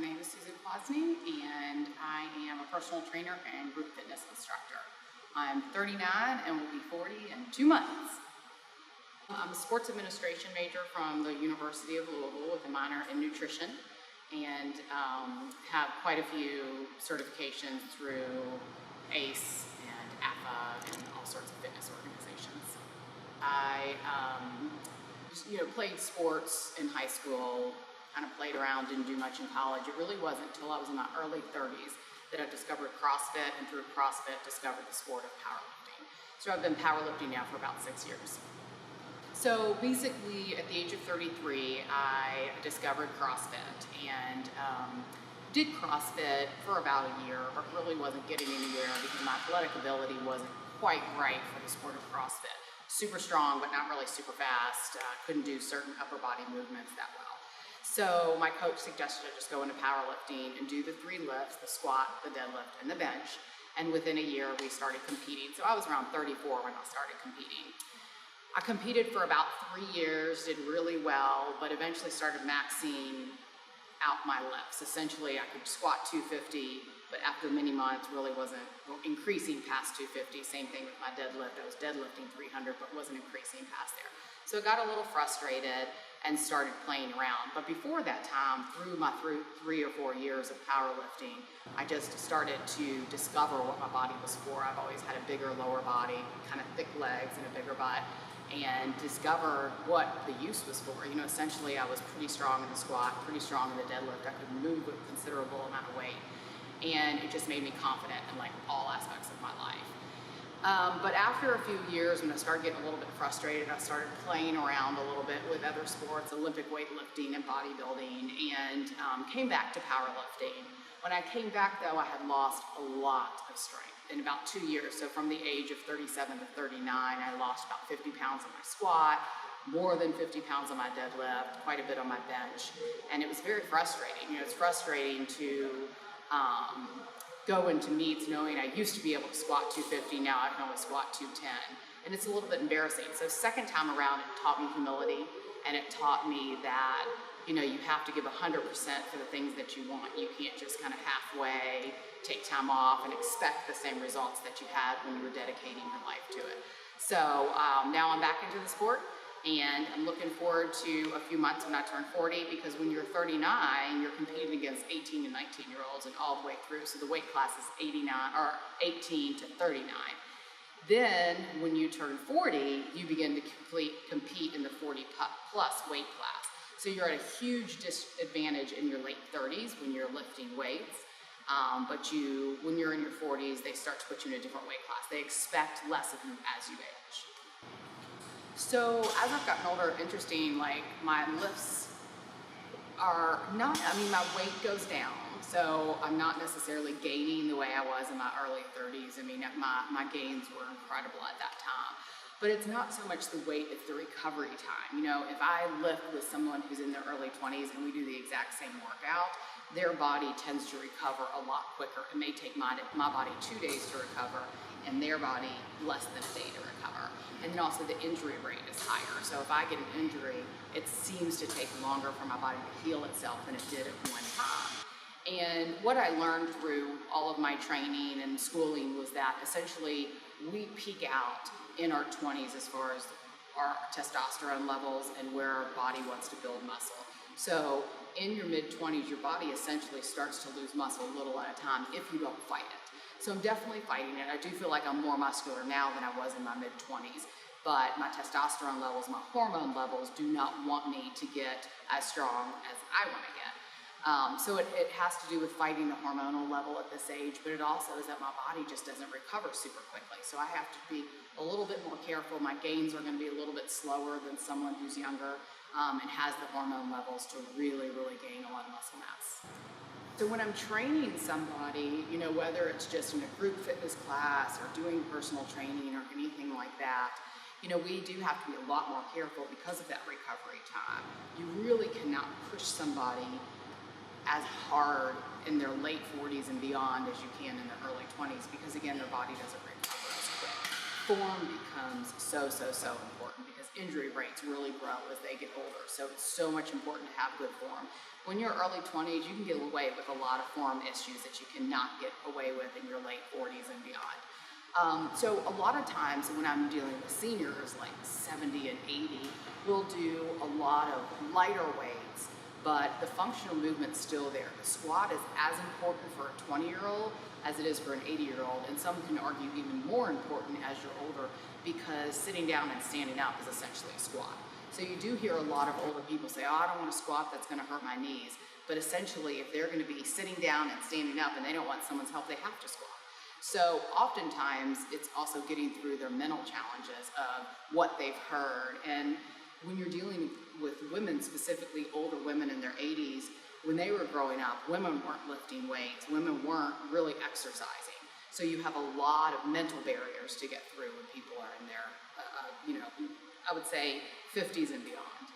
name is Kwasny, and I am a personal trainer and group fitness instructor. I'm 39 and will be 40 in 2 months. I'm a sports administration major from the University of Louisville with a minor in nutrition, and have quite a few certifications through ACE and AFA and all sorts of fitness organizations. I played sports in high school, kind of played around, didn't do much in college. It really wasn't until I was in my early 30s that I discovered CrossFit, and through CrossFit discovered the sport of powerlifting. So I've been powerlifting now for about 6 years. So basically at the age of 33, I discovered CrossFit and did CrossFit for about a year, but really wasn't getting anywhere because my athletic ability wasn't quite right for the sport of CrossFit. Super strong, but not really super fast. Couldn't do certain upper body movements that well. So my coach suggested I just go into powerlifting and do the 3 lifts, the squat, the deadlift, and the bench. And within a year, we started competing. So I was around 34 when I started competing. I competed for about 3 years, did really well, but eventually started maxing out my lifts. Essentially, I could squat 250, but after many months, really wasn't increasing past 250. Same thing with my deadlift. I was deadlifting 300, but wasn't increasing past there. So I got a little frustrated and started playing around. But before that time, through 3 or 4 years of powerlifting, I just started to discover what my body was for. I've always had a bigger lower body, kind of thick legs and a bigger butt, and discovered what the use was for. Essentially I was pretty strong in the squat, pretty strong in the deadlift. I could move with a considerable amount of weight, and it just made me confident in like all aspects of my life. But after a few years, when I started getting a little bit frustrated, I started playing around a little bit with other sports, Olympic weightlifting and bodybuilding, and came back to powerlifting. When I came back though, I had lost a lot of strength in about 2 years. So from the age of 37 to 39, I lost about 50 pounds on my squat, more than 50 pounds on my deadlift, quite a bit on my bench. And it was very frustrating. It's frustrating to go into meets knowing I used to be able to squat 250, now I can only squat 210. And it's a little bit embarrassing. So second time around, it taught me humility, and it taught me that you have to give 100% for the things that you want. You can't just kind of halfway take time off and expect the same results that you had when you were dedicating your life to it. So now I'm back into the sport, and I'm looking forward to a few months when I turn 40, because when you're 39, you're competing against 18 and 19-year-olds and all the way through. So the weight class is 18 to 39. Then when you turn 40, you begin to compete in the 40 plus weight class. So you're at a huge disadvantage in your late 30s when you're lifting weights. But when you're in your 40s, they start to put you in a different weight class. They expect less of you as you age. So as I've gotten older, interesting, like my lifts are not, my weight goes down. So I'm not necessarily gaining the way I was in my early 30s. My gains were incredible at that time. But it's not so much the weight, it's the recovery time. If I lift with someone who's in their early 20s and we do the exact same workout, their body tends to recover a lot quicker. It may take my body 2 days to recover, and their body less than a day to recover. And then also the injury rate is higher. So if I get an injury, it seems to take longer for my body to heal itself than it did at one time. And what I learned through all of my training and schooling was that essentially we peak out in our 20s as far as our testosterone levels and where our body wants to build muscle. So in your mid-20s, your body essentially starts to lose muscle a little at a time if you don't fight it. So I'm definitely fighting it. I do feel like I'm more muscular now than I was in my mid-20s, but my testosterone levels, my hormone levels do not want me to get as strong as I want to get. So it has to do with fighting the hormonal level at this age, but it also is that my body just doesn't recover super quickly. So I have to be a little bit more careful. My gains are going to be a little bit slower than someone who's younger and has the hormone levels to really, really gain a lot of muscle mass. So when I'm training somebody, whether it's just in a group fitness class or doing personal training or anything like that, we do have to be a lot more careful because of that recovery time. You really cannot push somebody as hard in their late 40s and beyond as you can in their early 20s, because again, their body doesn't recover as quick. Form becomes so important, because injury rates really grow as they get older. So it's so much important to have good form. When you're early 20s, you can get away with a lot of form issues that you cannot get away with in your late 40s and beyond. So a lot of times when I'm dealing with seniors like 70 and 80, we'll do a lot of lighter weights, but the functional movement's still there. The squat is as important for a 20-year-old as it is for an 80-year-old, and some can argue even more important as you're older, because sitting down and standing up is essentially a squat. So you do hear a lot of older people say, oh, I don't want to squat, that's going to hurt my knees. But essentially, if they're going to be sitting down and standing up and they don't want someone's help, they have to squat. So oftentimes, it's also getting through their mental challenges of what they've heard. And when you're dealing with women, specifically older women in their 80s, when they were growing up, women weren't lifting weights, women weren't really exercising. So you have a lot of mental barriers to get through when people are in their, I would say 50s and beyond.